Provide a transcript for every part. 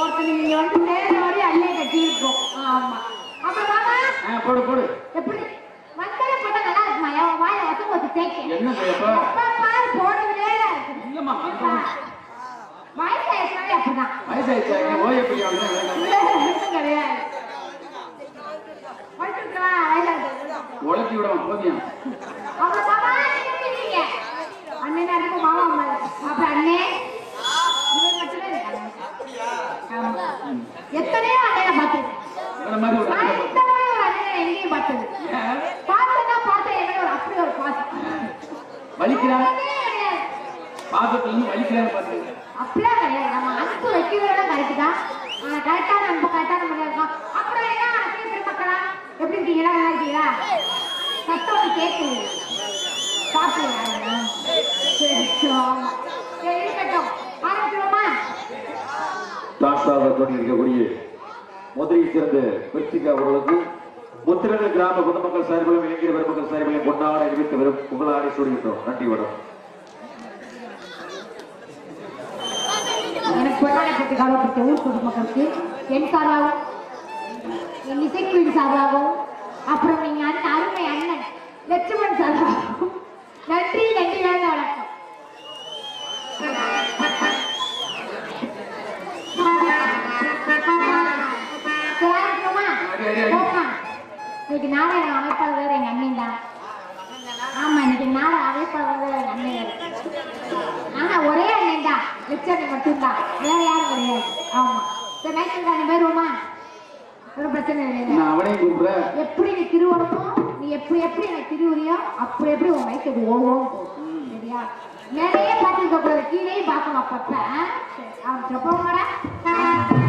ஒருத்தர் நீங்க வந்து நேரோடி அள்ளியை கட்டி இருக்கோம். ஆமா அப்புறம் மாமா போடு போடு. எப்படி மந்தர போட்டா நல்லா இருக்குமா? என் வாயில வசம் போட்டு தேய்க்க என்ன செய்யப்பா? பாரு போடுறதே இருக்கு. இல்லம்மா வயசாயிடுச்சாவே அப்படிதான். வயசாயிடுச்சா? ஓய எப்படி கிடையாது உழைச்சி விடுவான் போதியம். அப்புறம் மாமா நீங்க அண்ணன் அதுக்கு மாமா அம்மா அப்புறம் அண்ணே இவர் மட்டும்தான் எத்தனையோ அண்ணனை பார்த்தது. எங்கேயும் பார்த்தது பார்த்தா பார்த்தா என்ன ஒரு அப்படி ஒரு பாசம் வலிக்கிறான் பாசத்துல இருந்து வலிக்கிறான்னு பார்த்தது அப்படிலாம் கிடையாது. நம்ம அனுப்பு வைக்கிறதோட கரெக்டு தான். ஆனால் கரெக்டான அனுப்பு கரெக்டான முறையாக இருக்கும். அப்புறம் என்ன மக்களா எப்படி இருக்கீங்களா? நல்லா இருக்கீங்களா? சத்தம் கேட்குது சாப்பிடுங்க. சரி சரி இருக்கட்டும் ஆரம்பிச்சிருவோமா? டாக்டராக இருக்கக்கூடிய மதுரையை சேர்ந்த பெர்சிகா அவர்களுக்கு முத்திரங்கள் கிராம பொதுமக்கள் சார்பிலும் இளைஞர் பெருமக்கள் சார்பிலும் பொன்னாட அறிவித்து வரும் புகழாரை சூடுகின்றோம். நன்றி வரும். எனக்கு பொன்னாடை பற்றி கவலைப்பட்ட ஊர் பொதுமக்களுக்கு என் சார்பாகவும் என் இசைக்குழு சார்பாகவும் அப்புறம் நீங்க அண்ணன் அருமை அண்ணன் லட்சுமண் சார்பாகவும் நன்றி நன்றி வேண்ட வணக்கம். இன்னைக்கு நாடக அமைப்பாளர் எங்க அண்ணன் தான். ஆமா இன்னைக்கு நாடக அமைப்பாளர் எங்க அண்ணன். ஆனா ஒரே அண்ணன் தான், லட்சணை மட்டும்தான், வேற யாரும் கிடையாது. ஆமா சரி நைட்டு நீ போயிருவோமா? ஒரு பிரச்சனை இல்லை. எப்படி நீ திருவரமோ நீ எப்படி எப்படி எனக்கு திருவுறியோ அப்படி எப்படி உன் மைக்கு அது ஓவோம் சரியா? நிறைய பார்த்துருக்க கூடாது, கீழே பார்க்கணும். அப்பப்ப அவன் சொல்லுவாங்கடா காதல்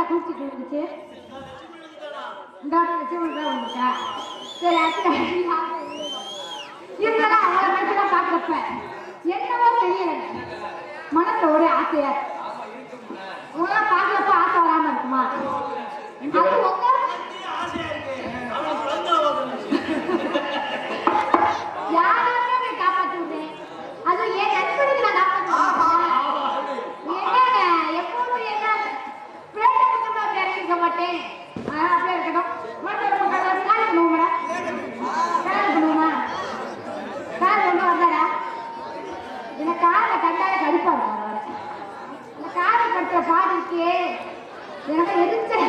குளிச்சுட்டு இருந்துச்சு இந்த லட்சம் தான் வந்துச்சா சரி இருந்தாலும் அவளை மனசுலாம் பாக்குறப்ப என்னவோ தெரியல மனசுல ஒரே ஆசையா உங்களாம் பாக்குறப்ப ஆசை வராம இருக்குமா அது உங்க யாராவது போய் காப்பாத்தி விட்டேன் அதுவும் என் நண்பனுக்கு நான் காப்பாத்தி என்னங்க எப்போதும் என்ன பிளேட்ட பக்கமா இறங்கிக்க மாட்டேன் அப்படியே இருக்கட்டும் கால் பண்ணுவோம்டா கால் பண்ணுவோமா கால் ஒன்றும் வந்தாரா இந்த காலை கண்டாலே கடுப்பா இருக்கும் இந்த காலை படுத்துற பாடு இருக்கே எனக்கு எதிர்த்து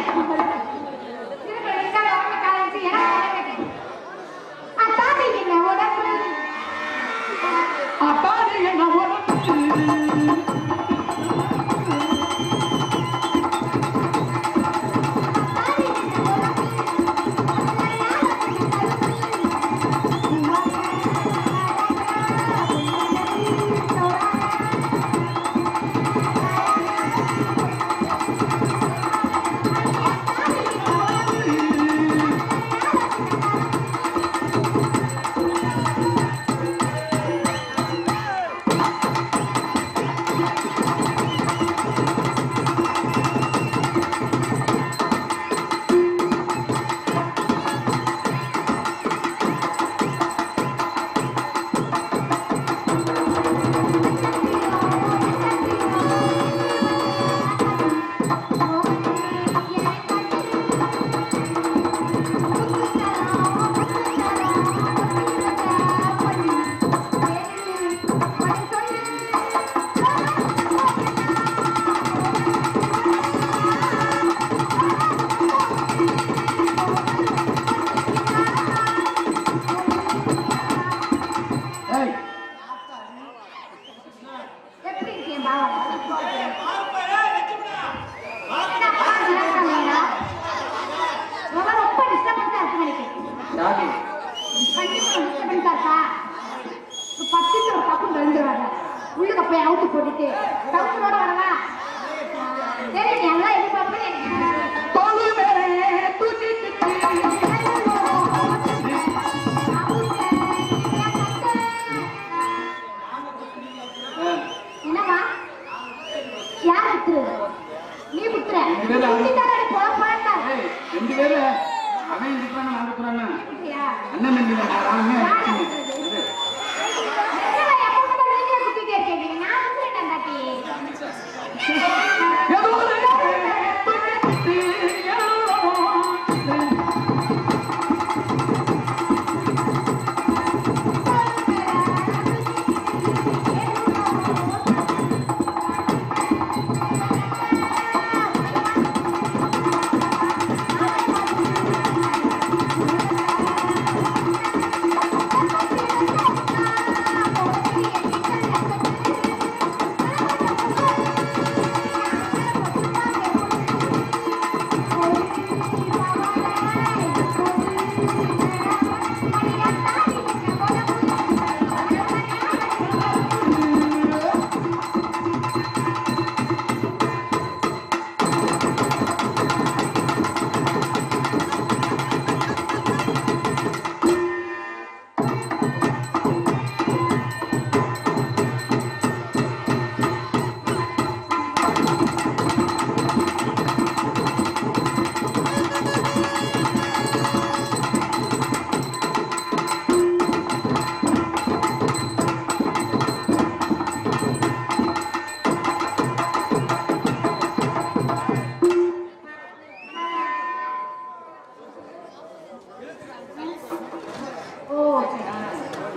உள்ளுக்கு போய் அவுத்து போட்டுட்டு டவுனோட வரவா சரி நீ எல்லாம் எதிர்பார்ப்பேன் என்னவா யார் புத்துரு நீ புத்துற ரெண்டு பேரு அவன் இருக்கிறாங்க நான் இருக்கிறாங்க அண்ணன்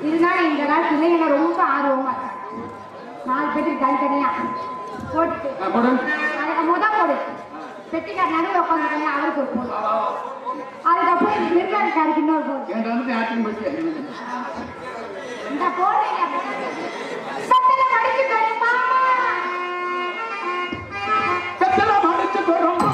இருந்தாலும் இந்த காலத்து பிள்ளைங்க ரொம்ப ஆர்வமா இருக்காங்க 4 பேருக்கு தனித்தனியா போட்டு அதுக்கு போடு பெட்டிக்கார் நடுவில் உட்காந்துருக்காங்க அவருக்கு ஒரு போடு அதுக்கப்புறம் மிருகாருக்காருக்கு இன்னொரு போடு இந்த போடுறீங்க சத்தல மடிச்சு கொடுப்பா சத்தல மடிச்சு கொடுப்பா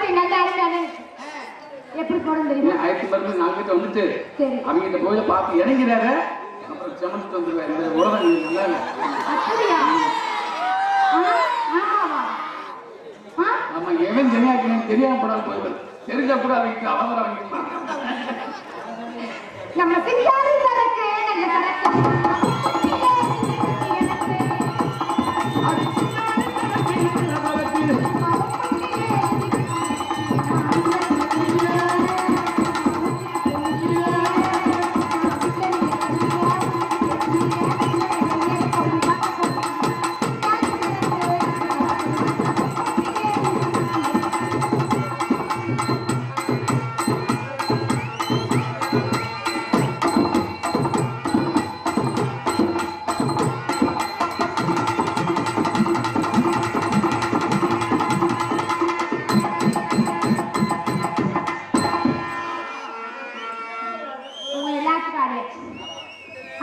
அப்படி நல்ல அருமையான எப்படி போடணும் தெரியுமா? 1904 கிட்ட வந்துட்டு சரி. அவங்க இந்த கோயிலை பார்த்து இறங்கிறாரு. அப்புறம் சமந்துட்டு வந்துருவாரு. இந்த உலகம் நல்லா இல்லை. அப்படியா? ஆமாவா? ஆமா, எவன் ஜெனியாக்கு தெரியாம போடாம போயிடுது. தெரிஞ்சா கூட அவங்க அவசரம் வாங்கிக்கலாம். நம்ம சிங்காரி சரக்கு நல்ல சரக்கு.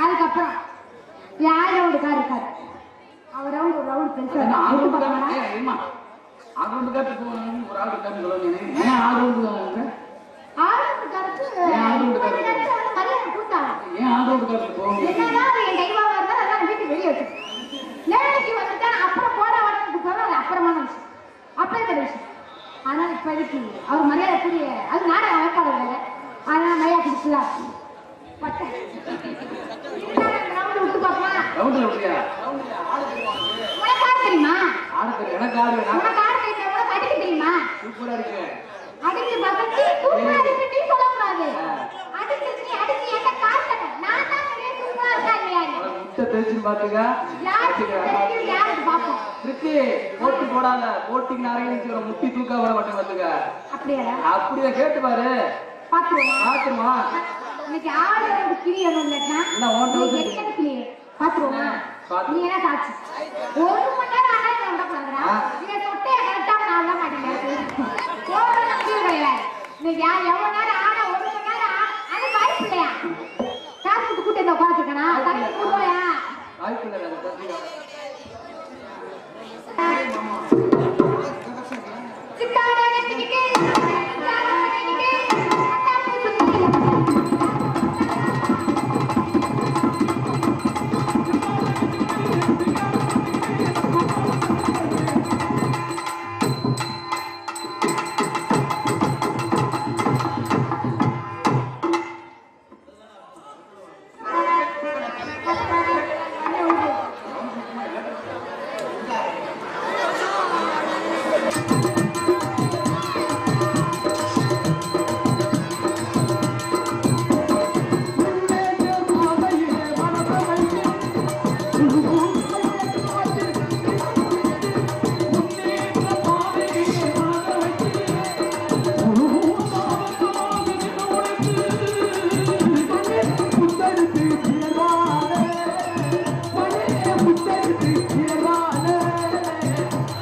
அதுக்கப்புறம் யாரோடுக்கார் இருக்காரு. அவர் ரவுண்ட் ஒரு ரவுண்ட் பெருசா ஒரு ஆள் இருக்காரு. ஆளுக்காருக்கு மரியாதை கொடுத்தாங்க. ஏன் ஆதரவுக்காரருக்கு போகணும்? என்னன்னா அது என் தெய்வமா இருந்தா அதான் வீட்டு வெளியே வச்சு நேரடிக்கு வந்துட்டா அப்புறம் போட வரணும்னு சொன்னா அது அப்புறமான விஷயம். அப்படியே விஷயம். அதனால இப்போதைக்கு அவர் மரியாதை கூடிய அது நாடகம் அமைப்பாளர் வேலை. அதனால மரியாதை கொடுக்கலாம். விட்டு பார்க்கலாம். உனக்கு ஆட தெரியுமா? உனக்கு ஆட தெரியுமா? உனக்கு அடிக்க தெரியுமா? அடிச்சு பக்கத்து சூப்பரா அடிச்சுட்டு சொல்லக்கூடாது. அடிச்சு நீ அடிச்சு என்ன காட்டணும். நான் தான் சூப்பரா இருக்கா இல்லையா? முட்டை தேய்ச்சின்னு பாத்துக்க. யாருக்கு பாப்போம். போட்டி போடாத. போட்டிக்கு நிறைய முட்டி தூக்கா வர மாட்டேன் பாத்துக்க. அப்படியா? அப்படியே கேட்டு பாரு. பாத்துருமா? இன்னைக்கு ஆளு வந்து கிளியணும் இல்லைன்னா பாத்துருவோமா? நீ என்ன சாட்சி? 1 மணி நேரம் ஆனா விடக்கூடாதுடா. நீங்க சொட்டைய கரெக்டா நான் தான் மாட்டேன். கிடையாது. இன்னைக்கு யார் எவ்வளவு நேரம் ஆனா 1 மணி நேரம் அது வாய்ப்பு இல்லையா? காசு கூட்டு இந்த உட்காந்துக்கணா தண்ணி கூடுவாயா? வாய்ப்பு இல்லை.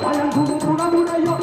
வழங்கும் குணமுடையோ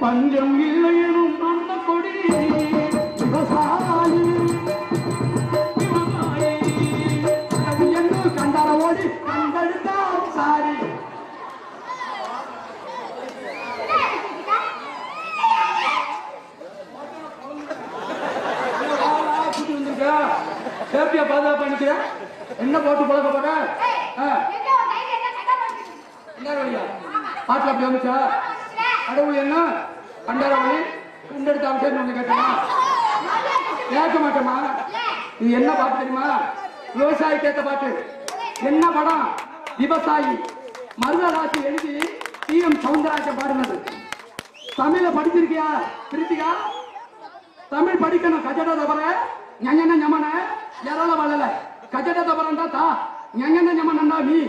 பஞ்சம் இல்லையனும் அந்த கொடி விவசாயி என்ன கண்டார ஓடி கண்டெடுத்தார் சாரி. சேஃப்டியா பாதுகாப்பு பண்ணிக்கிறேன். என்ன போட்டு பழக்க போற? பாட்டுல அப்படி வந்துச்சா? கடவுள் என்ன கண்டாரவழி கண்டெடுத்த அவசியம் ஒண்ணு கேட்டமா? கேட்க மாட்டேமா. இது என்ன பாட்டு தெரியுமா? விவசாயி கேட்ட பாட்டு. என்ன படம்? விவசாயி. மருதராசி எழுதி டி.எம். சவுந்தரராஜன் பாடுனது. தமிழ படிச்சிருக்கியா கிருத்திகா? தமிழ் படிக்கணும். கஜட தவற ஞஞன ஞமன எரள வளல. கஜட தவறண்டா தா, ஞஞன ஞமனண்டா நீ,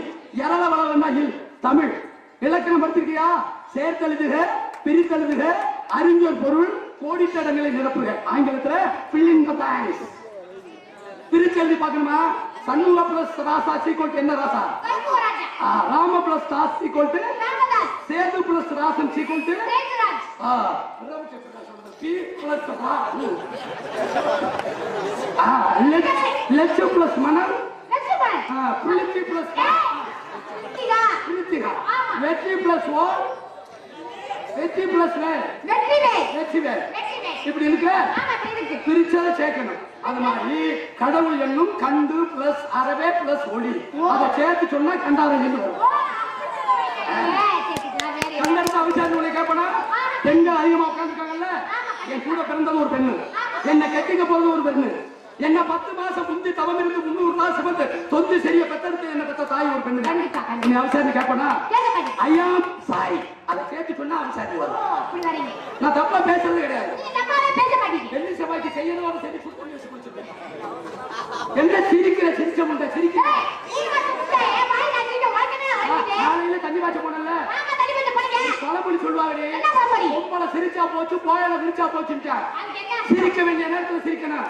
எரள வளலண்டா இல். தமிழ் இலக்கணம் படிச்சிருக்கியா? சேர்த்தெழுதுக, பிரித்தெழுதுக, அறிஞர் பொருள், கோடித்தடங்களை நிரப்புக. ஆங்கிலத்துல fill in the blanks. பிரித்தெழுதி பார்க்கணுமா? சண்முக பிளஸ் ராசா சீக்வல் என்ன ராசா? ராம பிளஸ் தாஸ் சீக்வல் சேது பிளஸ் ராசன் சீக்வல் லட்சு பிளஸ் மணல், புளிச்சி பிளஸ் வெற்றி பிளஸ் ஓ, வெற்றி பிளஸ் வெற்றிவேல். இப்படி இருக்கு. பிரிச்சதை சேர்க்கணும். அது மாதிரி கடவுள் என்னும் கண்டு பிளஸ் அறவே பிளஸ் ஒளி. அதை சேர்த்து சொன்னா கண்டாரம் என்று வரும். கண்டெடுத்த அவசியம் உங்களை கேட்பனா? பெண்கள் அதிகமா உட்காந்துருக்காங்கல்ல. என் கூட பிறந்தது ஒரு பெண்ணு, என்னை கட்டிக்க போறது ஒரு பெண்ணு, என்ன 10 மாசம் முந்தி தவம் இருந்து 300 நாள் சுமந்து தொந்து சரிய பெத்தெடுத்து என்ன பெத்த தாய் ஒரு பெண்ணு. நீ அவசியம் கேட்பனா? ஐயா சாய் அதை கேட்டு சொன்னா அவசியம் வரும். நான் தப்பா பேசுறது கிடையாது. வெள்ளி செவ்வாய்க்கு செய்யணும் சரி என்ன சிரிக்கிற சிரிச்ச முண்டை சிரிக்கிற. காலையில தண்ணி வாய்ச்ச போனல பழமொழி சொல்லுவாங்க. பொம்பளை சிரிச்சா போச்சு, போயல விரிச்சா போச்சுட்டா. சிரிக்க வேண்டிய நேரத்துல சிரிக்கணும்.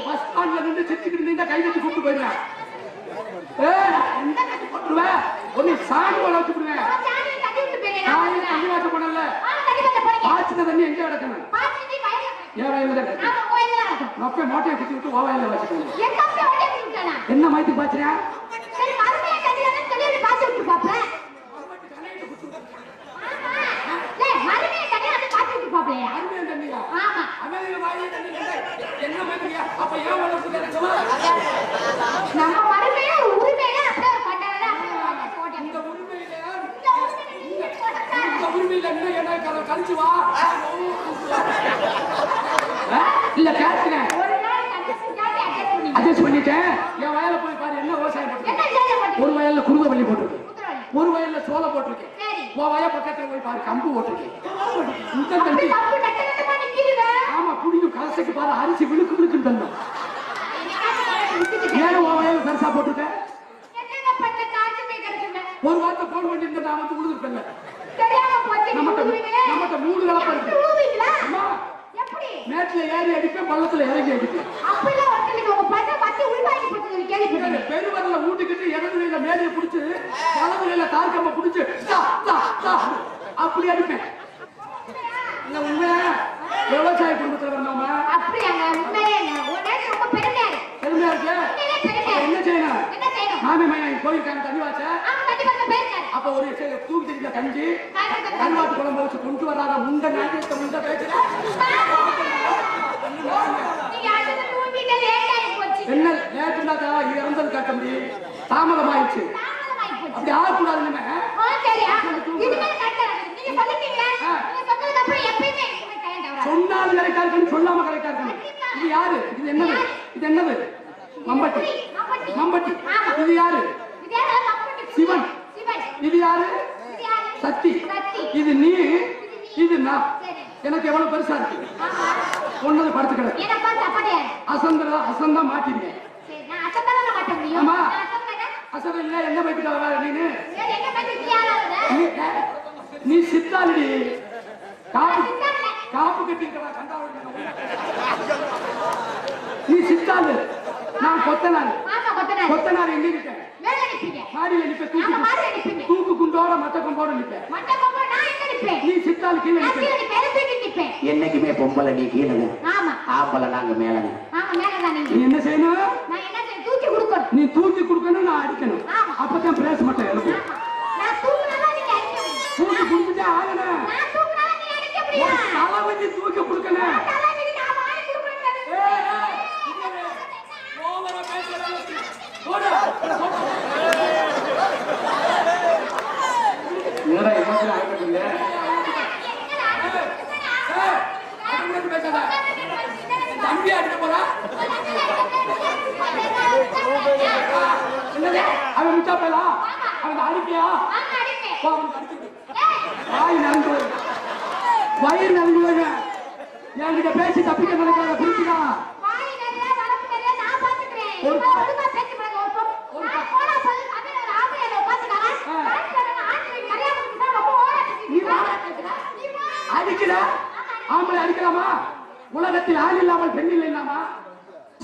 பஸ் ஸ்டாண்ட்ல நின்று சிரிச்சுக்கிட்டு இருந்தா கை வச்சு கூப்பிட்டு போயிடுவேன். ஒன்னு சாணி போல வச்சு விடுவேன். காலையில தண்ணி வாய்ச்ச போனல பாய்ச்சின தண்ணி எங்க கிடக்கணும்? என் வயல்ல அப்ப மோட்டையை குத்தி விட்டு ஓ வயல்ல வச்சுக்கணும். என்ன மாத்தி பாய்ச்சியா? இல்ல கேட்கிறேன் அட்ஜஸ்ட் பண்ணிட்டேன். என் வயல போய் பாரு என்ன விவசாயம் போட்டு. ஒரு வயல்ல குருவவள்ளி போட்டிருக்கேன், ஒரு வயல்ல சோள போட்டிருக்கேன். உன் வய பக்கத்துல போய் பாரு கம்பு போட்டிருக்கேன். ஆமா புடிக்கும் கலசைக்கு பாரு அரிசி விழுக்கு விழுக்குன்னு தந்தோம். ஏன் உன் வயல பெருசா போட்டிருக்கேன்? ஒரு வார்த்தை போன் பண்ணிருந்த நான் வந்து விழுந்துருப்பேன். நம்மகிட்ட 3 கலப்பை இருக்கு. மேட்ல ஏறி அடிப்பேன், பள்ளத்துல இறங்கி அடிப்பேன். பெருவரல ஊட்டிக்கிட்டு இடதுல மேலையை பிடிச்சு வலதுல தார்கம்ப பிடிச்சு அப்படி அடிப்பேன். உண்மையா விவசாய குடும்பத்துல வந்தோமா? பெருமையா இருக்கு. என்ன செய்யணும்? மாமி மையம் போயிருக்காங்க தண்ணி வாச்ச. அப்ப ஒரு தூக்கி தெரிஞ்ச கஞ்சி கருவாட்டு குழம்பு வச்சு கொண்டு வராத முண்ட நாட்டியத்தை முண்ட பேசுற என்ன லேட்டுனா இறந்தது காட்ட முடியும். தாமதம் ஆயிடுச்சு. அப்படி ஆகக்கூடாது. சொன்னாலும் கரெக்டா இருக்கணும், சொல்லாம கரெக்டா இருக்கணும். இது யாரு? இது என்னது? இது என்னது? மம்பட்டி. மம்பட்டி. இது யாரு? சத்தி. சத்தி. இது நீ, இது நான். சரி. எனக்கு எவ்வளவு பெருசா இருக்கு. ஆமா. ஒன்னது படுத்து கிடக்கு. என்னப்பா தப்படையா? அசந்தா மாட்டிருங்க. சரி, நான் அசந்தானே மாட்ட முடியும். ஆமா. நான் அசந்தேனா? அசந்த இல்ல என்ன பைக்கிட்ட வர நீனு? ஏய், எங்க பத்தி யாராவது? நீ சித்தாளி. காப்பு சித்தாளி. காப்பு கட்டிக்கிறவா கண்டாவடி. நீ சித்தாளு, நான் கொத்தனாரு. ஆமா, கொத்தனார். கொத்தனார் எங்க இருக்க? மேல நிப்பீங்க. மாடியில நிப்ப. ஆமா, மாடியில நிப்பீங்க. தூக்கு குண்டோட மத்த கொம்போட நிப்ப. மட்ட கொம்பு நான் எங்க நிப்பேன்? நீ சித்தாளு கீழே நான் நிப்ப. கீழ நிப்பேன், தூக்கி நிப்பேன். என்னைக்குமே பொம்பளை நீ கீழே, ஆமா. ஆம்பளை நாங்க மேலங்க. ஆமா, மேல தான் நீங்க. நீ என்ன செய்யணும்? நான் என்ன செய்ய? தூக்கி கொடுக்கணும். நீ தூக்கி கொடுக்கணும், நான் அடிக்கணும். ஆமா. அப்பதான் பிரேச மாட்டேன் எழுப்பு. ஆமா. நான் தூக்குனாதான் நீங்க அடிக்க முடியும். தூக்கி கொடுத்துட்டே ஆகணும். நான் தூக்குனாதான் நீ அடிக்க முடியும். தலை வச்சு தூக்கி கொடுக்கணும். தலைவிதி நான் வாங்கி கொடுக்கணும். ஓவரா பேசலாம். போடா. என்னடா எமோஷன் ஆயிட்டீங்க? தம்பி அடிக்க போறா. அவன் முச்சா போலா. அவன் அடிப்பியா? ஆமா, அடிப்பேன். போ, அவனுக்கு அடிச்சு. ஏய், வாய் நம்பு, வயிறு நம்புவாங்க. என்கிட்ட பேசி தப்பிக்க நினைக்காத புரிஞ்சுக்கா. வாய் நிறைய, வளர்ப்பு நிறைய நான் பாத்துக்கிறேன். ஒரு இப்ப ஒழுங்கா பேசி பாருங்க. நான் போனா சொல்லு, சமையல் ஒரு ஆம்பளை என்னை உட்காந்துட்டாங்க. காய்ச்சல் ஆண்களுக்கு மரியாதை கொடுத்தா ரொம்ப ஓவரா நீ வா. பேசுறீங்க. நீ வா. அடிக்கிற ஆம்பளை அடிக்கலாமா? உலகத்தில் ஆண் இல்லாமல் பெண் இல்லை இல்லாமா?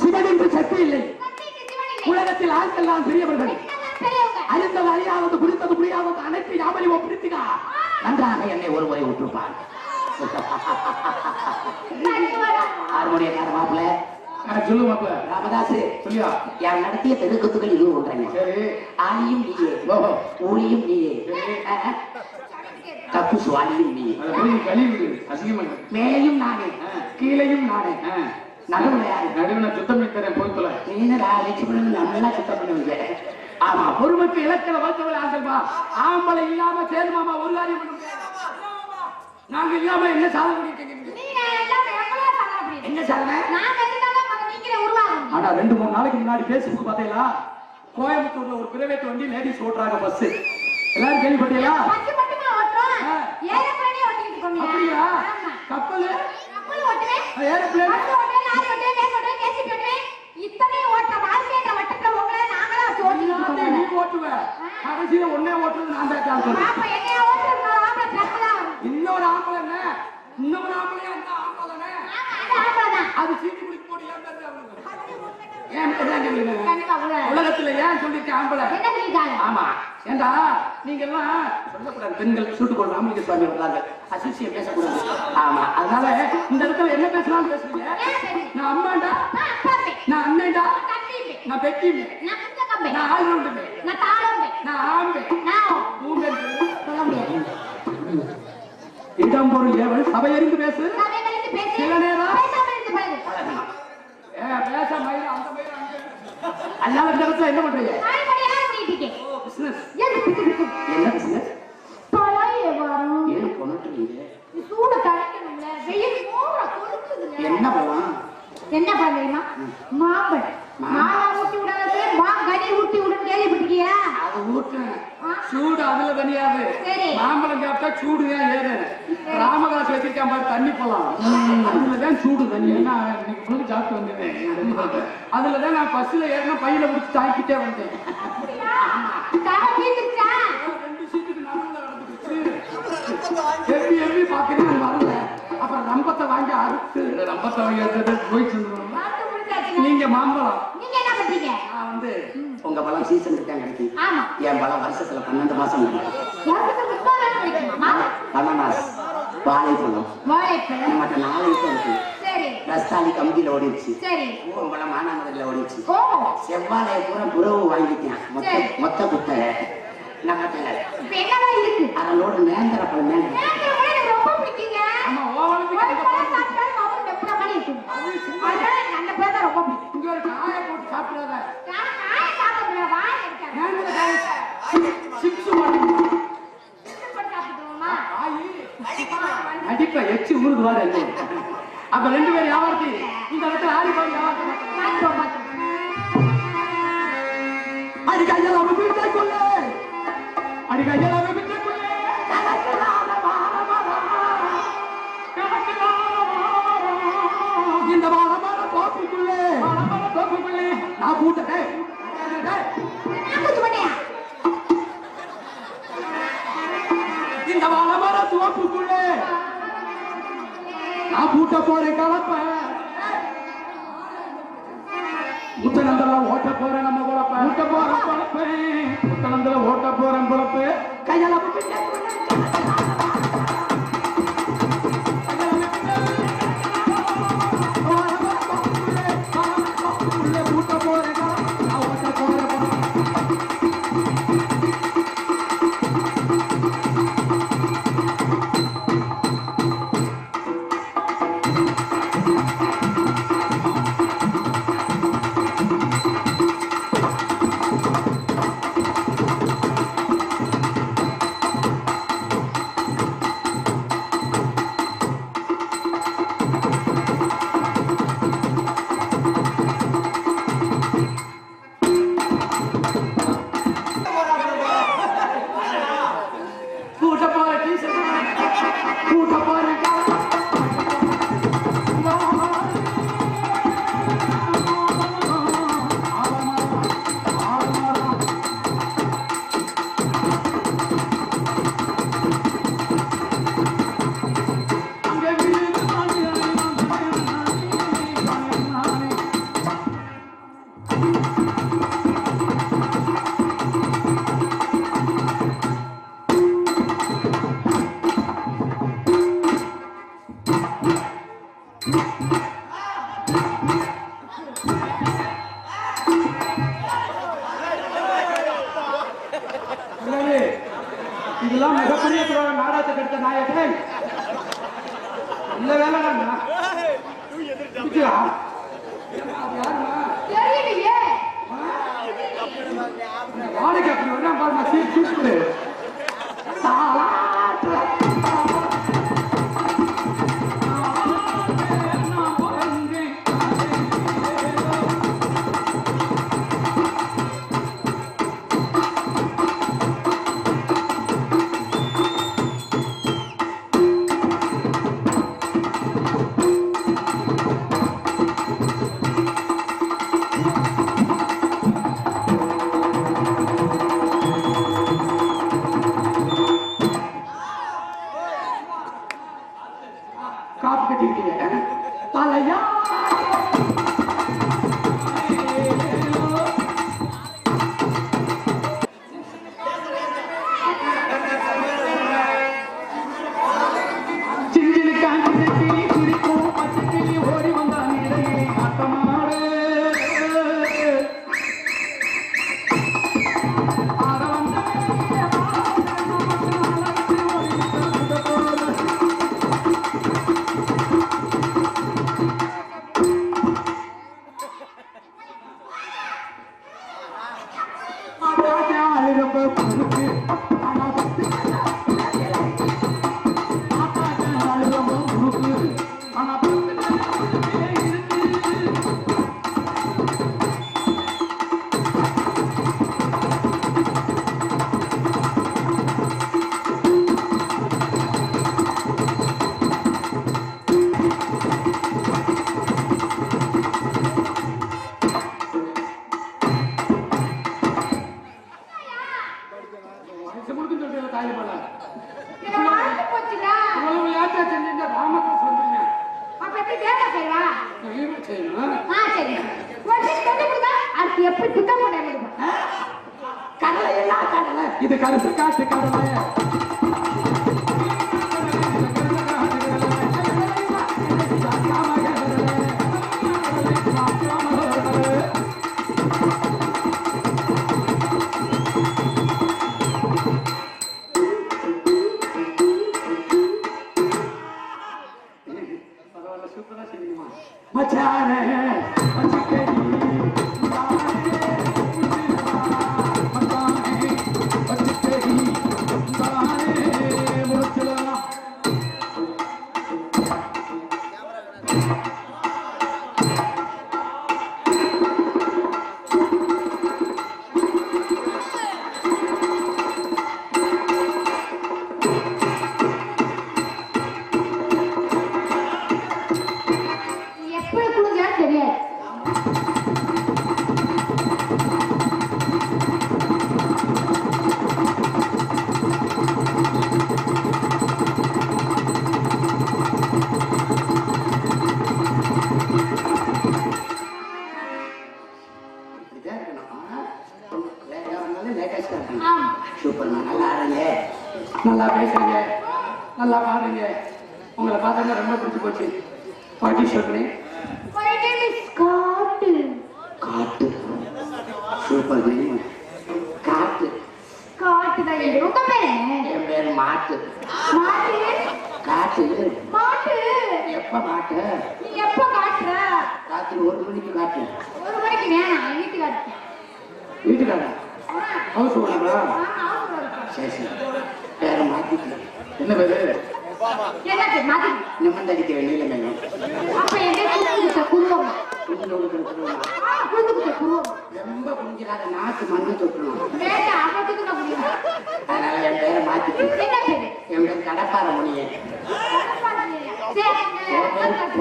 சிவன் என்று சக்தி இல்லை. சத்திக்கு சிவனில்லை. உலகத்தில் ஆண்கள் தான் பெரியவர்கள். பெண்கள் பெரியவங்க. அறிந்தது அறியாதது குடித்தது முடியாதது அனைத்து யாவரையும் பிடித்துக்கா. நன்றாக என்னை ஒரு முறை விட்டுருப்பான். ஹார்மோனிய மாப்பிள்ள சொல்லு மாப்பிள்ள. ராமதாசு சொல்லியா? யார் நடத்திய தெருக்கத்துகள் இது ஒன்றாங்க. சரி. ஆணியும் நீயே, ஓஹோ. ஊழியும் நீயே, தப்பு சுவாலியும் நீயே, அதை போய் நீ கழுவி அசிங்கமா இருக்கு. மேலையும் நானே, கீழையும் நானே, நடுவுல யாரு? நடுவு நான் சுத்தம் பண்ணி தரேன், போய் தொலை. நீனடா லட்சுமணன் நல்லா சுத்தம் பண்ணுவீங்க. ஆமா, பொறுமைக்கு இலக்கண வளர்த்தவள் ஆண்கள்மா. ஆம்பளை இல்லாம சேருமாமா ஒரு காரியம் பண்ண முடியாது. நாங்க இல்லாம என்ன சாதனை பண்ணிருக்கீங்க? நீங்க எல்லாம் எவ்வளவு சாதனை பண்ணீங்க? என்ன சாதனை? நாங்க இருந்தாலும் மகன் நீங்களே உருவாகும். ஆனா 2-3 நாளைக்கு முன்னாடி பேஸ்புக் பாத்தீங்களா? கோயம்புத்தூர்ல ஒரு பிரைவேட் வண்டி லேடிஸ் ஓட்டுறாங்க பஸ். எல்லாரும் கேள்விப்பட்டீங்களா? பச்சை மட்டுமா ஓட்டுறோம்? ஆ. ஏரோப்ளேனே ஓட்டிட்டு போங்க. அப்படியா? ஆமா. கப்பல், கப்பல் ஓட்டுவேன். ஏரோப்ளேன், பஸ் ஓட்டுவேன், லாரி ஓட்டுவேன், வேன் ஓட்டுவேன், கேசி ஓட்டுவேன். இத்தனையும் ஓட்டுற வாழ்க்கைன்ற வட்டத்துல உங்களை நாங்களே வச்சு ஓட்டிட்டு எல்லாத்தையும் நீ இருக்கோம். ஓட்டுவ. கடைசியில ஒன்னே ஓட்டுறது நான் தான் சார் சொல்றேன். அப்ப என்னைய ஓட்டுறது ஆம்பளை ட்ரக் தான் வரும். இன்னொரு ஆம்பளை என்ன? இன்னொரு ஆம்பளையா இருந்தா ஆம்பளைனே. ஆமா, அது ஆம்பளை தான். அது சீட்டு குடிக்க போட்டு ஏன் பேரு அவனுக்கு? ஏன் பேரு தான் கேளுங்க. கண்டிப்பா உள்ள. உலகத்துல ஏன் சொல்லிருக்கேன் ஆம்பளை? என்ன சொல்லிட்டாங்க? ஆமா, ஏண்டா நீங்க எல்லாம் சொல்லக்கூடாது. பெண்கள் சூட்டுக்கொள் ராமலிங்க சுவாமி வர்றாங்க, அசிசியம் பேசக்கூடாது. ஆமா, அதனால இந்த இடத்துல என்ன பேசலாம் பேசுறீங்க? ஏன் பேசுறீங்க? நான் அம்மாண்டா, நான் அப்பாவே. நான் அண்ணன்டா, நான் தம்பிவே. நான் பெட்டிமே, நான் புத்தகம்பே. நான் ஆள்ரவுண்டுமே, நான் தாளம்பே. நான் ஆம்பே, நான் ஊம்பே. சொல்ல முடியாது. இடம் பொருள் ஏவல் சபையறிந்து பேசு. சபைகளில் பேசி சில நேரம் பேசாமல் இருந்து பழகு. பேச மயில அந்த மயில அங்க. அதனால இந்த இடத்துல என்ன பண்றீங்க? நாளைப்படியாக பண்ணிட்டீங்க. பிசினஸ். எது பிசுபிசு? என்ன பிசினஸ்? பழம் வியாபாரம். ஏன் கொண்டுட்டீங்க? சூடு தணிக்கணும்ல. வெயில் மூற கொளுத்துதுங்க. என்ன பழம்? என்ன பழம் தெரியுமா? மாம்பழம். மாலா ஊட்டி விடாதது கனி ஊட்டி விடுன்னு கேள்விப்பட்டிருக்கியா? அது ஊட்டு. சூடு அதுல தனியாது. சரி. மாம்பழம் சாப்பிட்டா சூடு தான் ஏறு. ராமதாஸ் வச்சிருக்கான் பாரு தண்ணி பழம், அதுலதான் சூடு தண்ணி. ஏன்னா இன்னைக்கு முழுக்க சாப்பிட்டு வந்தேன். அதுலதான் நான் பஸ்ல ஏறினா பையில முடிச்சு தாக்கிட்டே வந்தேன். தலை தீர்ந்துருச்சா? 2 சீட்டுக்கு நடுவுல நடந்துச்சு. எப்படி பாக்குறேன் வரல. அப்புறம் ரம்பத்தை வாங்கி அறுத்து ரம்பத்தை வாங்கி போயிட்டு வந்துடும். பார்த்து முடிச்சாச்சுங்க. நீங்க மாம்பழம், நீங்க என்ன பண்றீங்க? நான் வந்து உங்க பழம் சீசனுக்கு தான் கிடைக்கும். ஆமா. என் பழம் வருஷத்துல 12 மாசம் கிடைக்கும். யாருக்கு 30 நாள் கிடைக்குமா? மாம்பழம். அனானாஸ், வாழைப்பழம், வாழைப்பழம். மற்ற 4 ஐட்டம் இருக்கு. சரி ரஸ்தாலி கம்பியில ஓடிடுச்சு, சரி. பூவம்பழம் மானாமதுல ஓடிடுச்சு, ஓ செவ்வாழை பூரா புறவு வாங்கிட்டேன். சரி. மொத்த குட்டை நம்மகிட்ட இப்ப என்னதான் இருக்கு? அதனோட நேந்திர பழம் தான் இருக்கு. நேந்திர பழம் எனக்கு ரொம்ப பிடிக்குங்க. ஆமா ஓவலுக்கு ஒரு பழம் சாப்பிட்டாலும் மாம்பழம் வெப்பட மாதிரி இருக்கும். அதனால எனக்கு அந்த பழம் தான் ரொம்ப பிடிக்கும். இங்க ஒரு காயை போட்டு சாப்பிடாத. நான் காயை சாப்பிடுறேன், வாய் இருக்காது. நேந்திர காய் சிப்ஸ் மட்டும் சாப்பிட்டுருவோமா? அடிப்ப எச்சு ஊருக்கு வாரு. அப்ப 2 பேரும் வியாபாரத்தி இந்த இடத்துல ஆடி போய் வியாபாரம் மாத்துவோம் மாத்துவோம். அடி கையெல்லாம் விட்டு கொள்ளு, அடி கையெல்லாம் விட்டு கொள்ளு. பூட்ட டேய் டேய் குத்து பண்ணியா இந்த வாழமர தோப்புக்குள்ளே நான் பூட்ட போறேன் கலப்ப முத்தனந்தல ஓட்ட போறேன் நம்ம பொழப்ப ஊட்ட போறேன் பொழப்பேன் முத்தனந்தல ஓட்ட போறேன் பொழப்பு கையால பூட்ட போறேன் நான் ஓட்ட போறேன் இதெல்லாம் மிகப்பெரிய நாடகத்தை எடுத்த நாயகன் இல்ல வேலைண்ணா தெரியலையே வாடகை அப்படி வரலாம் பாருங்க சீட்டு காப்பு கட்டிக்கிட்டீங்க தலையா ஓடி வந்தான் ஆட்டமாடு எப்படி சுத்தம் பண்ண கடலை எல்லாம் கடலை இது கருத்து காட்டு கடலை மச்சானே மச்சானே லேட்டஸ்ட் காட்டுங்க. ஆமா. சூப்பர்மா, நல்லா ஆடுங்க, நல்லா பேசுறீங்க, நல்லா பாடுறீங்க. உங்களை பார்த்தா ரொம்ப பிடிச்சி போச்சு. பாட்டி சொல்றேன். My name is காட்டு. காட்டு. Super name. காட்டு. காட்டு தான் இது. உங்க பேர் என்ன? என் பேர் மாட்டு. மாட்டு. காட்டு. மாட்டு. எப்ப மாட்டு? நீ எப்ப காட்டுற? ராத்திரி 1 மணிக்கு காட்டு. 1 மணிக்கு வேணாம், என் வீட்டுக்கு காட்டு. வீட்டுக்காரா? ஹவுஸ் ஓனரா? ஆமா. சரி சரி. பேரை மாத்திட்டு. என்ன பேரு? என்னது மாத்தி? நிம்மந்தடிக்க வெளியில மேலும். அப்ப என் பேர் குடுத்த குருவம். குடுத்த குருவம். ரொம்ப புரிஞ்சிடாத நாக்கு மண்ணு தொட்டுணும். வேண்டாம், அவத்துக்கு நான் புரியும். அதனால என் பேரை மாத்திட்டு. என்ன பேரு? என் பேர் கடப்பார முனியன்.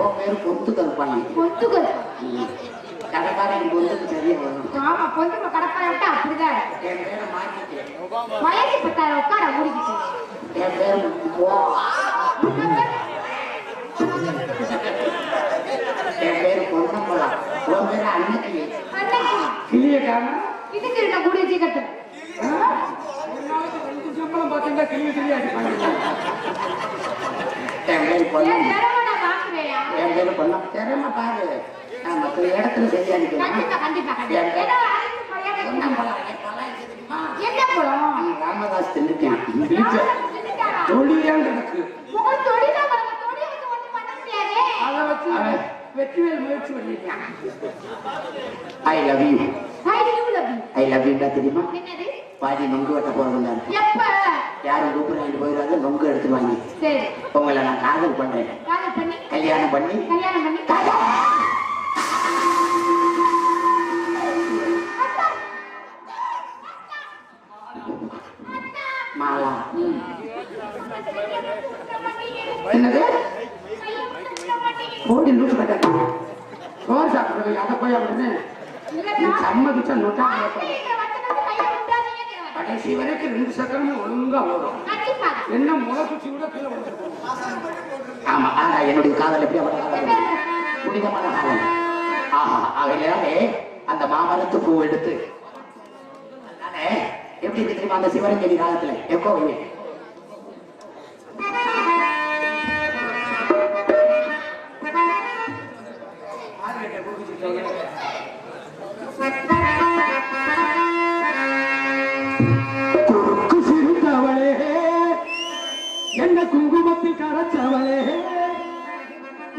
உன் பேரு பொத்து கருப்பாங்க. பொத்துக்கள். கடப்பாரையும் பொந்துக்கு சரியா வரும். ஆமா, பொந்துக்கு கடப்பாரை விட்டா அப்படிதான். என் பேரை மாத்திட்டு. வயசு 10,000 உட்கார முடிக்கிட்டு. என் பேர் என் பேரு பொன்னம்பலம். உன் பேரு அன்னக்கிளி. அன்னைக்கு கிளிய காரணம் இதுக்கு இருக்க கூடிய சீக்கிரத்து. சம்பளம் பார்த்தீங்கன்னா கிளி கிளி அடிப்பாங்க. என் பேரு ஏன் பொன்னம். திறமை நான் பார்க்குவேயா? என் பேரு பொன்னம். திறமை பாரு. நான் மற்ற இடத்துல சரியா கண்டிப்பா நிற்கிறேன். கண்டிப்பா கண்டிப்பா. ஏதோ அழைத்து மரியாதை கொடுங்க. பொன்னம்பலம் பழம் இருக்கு தெரியுமா? என்ன பழம்? ராமதாஸ் தின்னுட்டேன். தொழிலான் எனக்கு உங்க தொழில பாருங்க, தொழில வச்சு ஒண்ணும் பண்ண முடியாதே. அதை வச்சு வெற்றிவேல் முயற்சி பண்ணிருக்கேன். I love you. I do love you. I love you தெரியுமா? என்னது? பாதி நொங்கு வெட்ட போறதுல எப்ப? யாரும் கூப்பிட்டு வாங்கிட்டு போயிடாது. நொங்கு எடுத்து வாங்கி சரி. உங்களை நான் காதல் பண்றேன். காதல் பண்ணி கல்யாணம் பண்ணி கல்யாணம் பண்ணி மாலா. என்னது? போடி லூசு கட்டாங்க. சோறு சாப்பிடுறது அதை போய் அப்படின்னு நீ சம்மதிச்சா நோட்டா கடைசி வரைக்கும் 2 சக்கரமும் ஒழுங்கா ஓடும். கண்டிப்பா. என்ன முளை குச்சி கூட கீழே விழுந்து. ஆமா, ஆனா என்னுடைய காதல் எப்படி அவட காதல் புனிதமான காதல். ஆஹா, அவையிலே அந்த மாமரத்து பூ எடுத்து அதனால எப்படி இருக்கு தெரியுமா? அந்த சிவரஞ்சலி காலத்துல எப்போவுமே குறுக்கு சிரித்தவளே, என்ன குங்குமத்தில் கரைச்சவளே,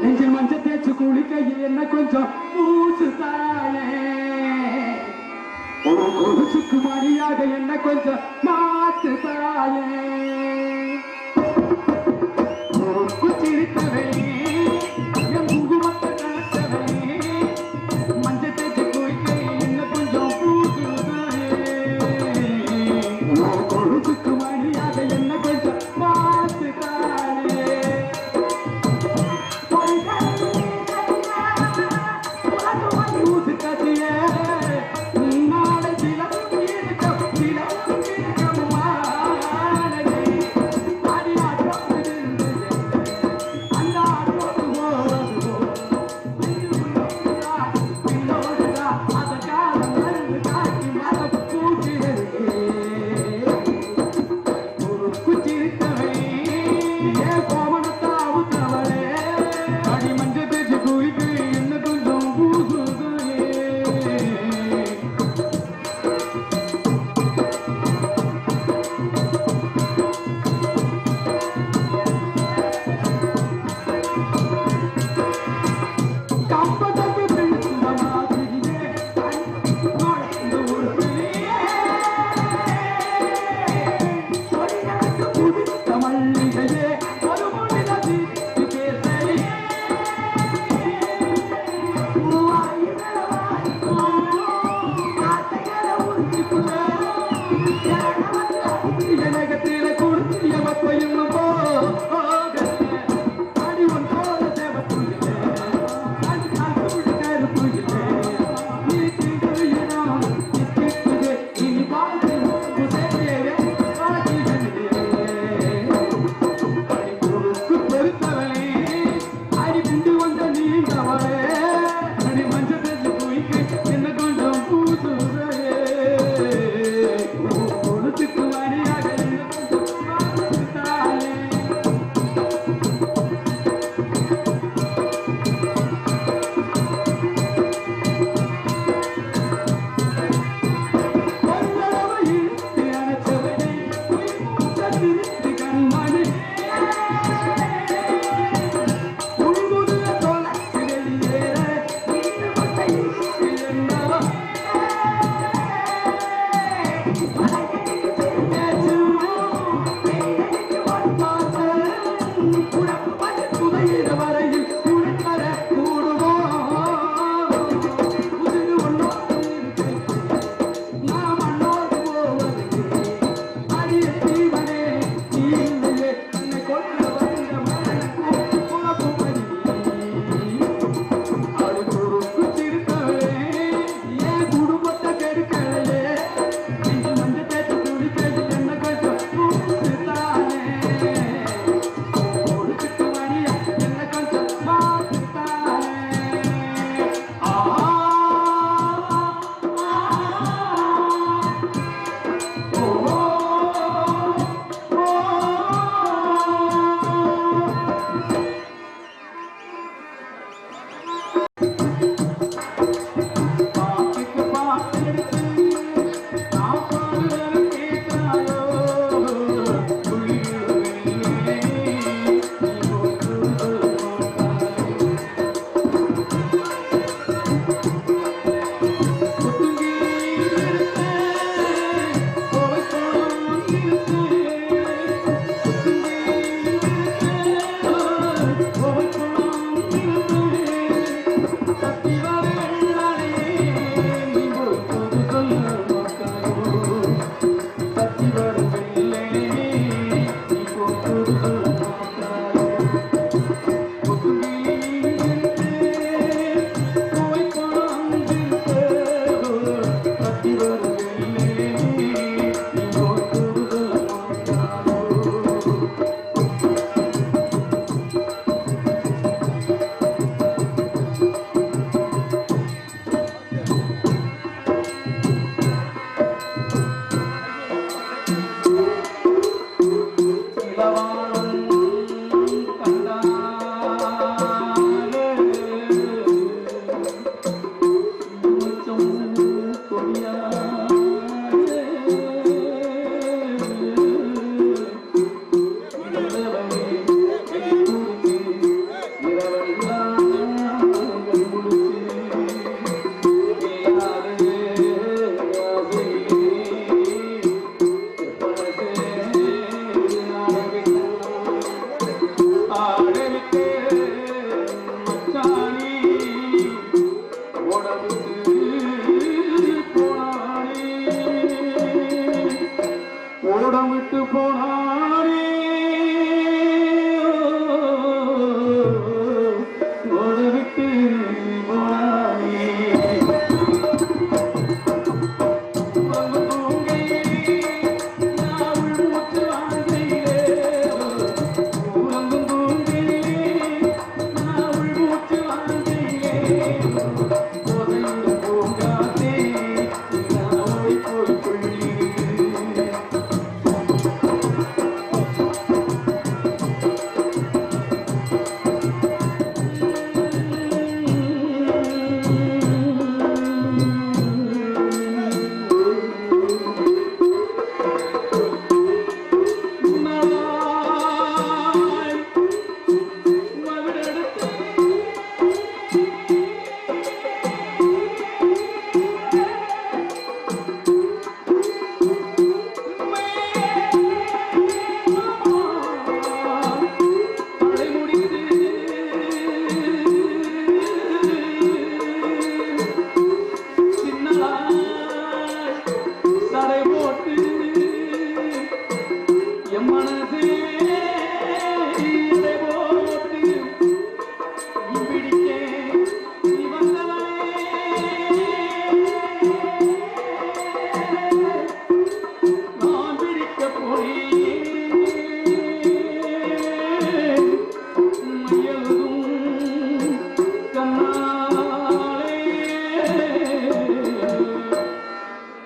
நெஞ்சில் மஞ்சள் தேய்ச்சு குளிக்கையில் என்ன கொஞ்சம் பூசு தானே, ஒரு கொலுசுக்கு மணியாக என்ன கொஞ்சம் மாத்து தானே. குறுக்கு சிரித்தவளே, என் குங்குமத்தை கரைச்சவளே, மஞ்சள் தேய்ச்சு குளிக்கையில் என்ன கொஞ்சம் பூசு தானே, ஒரு கொலுசுக்கு மணியாக என்ன கொஞ்சம் மாத்து தானே. என்ன கொஞ்சம் பூசுவே இடம் விட்டு போனானே ஓட விட்டு போனானே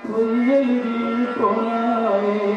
பொய்யெழுதி போனாயே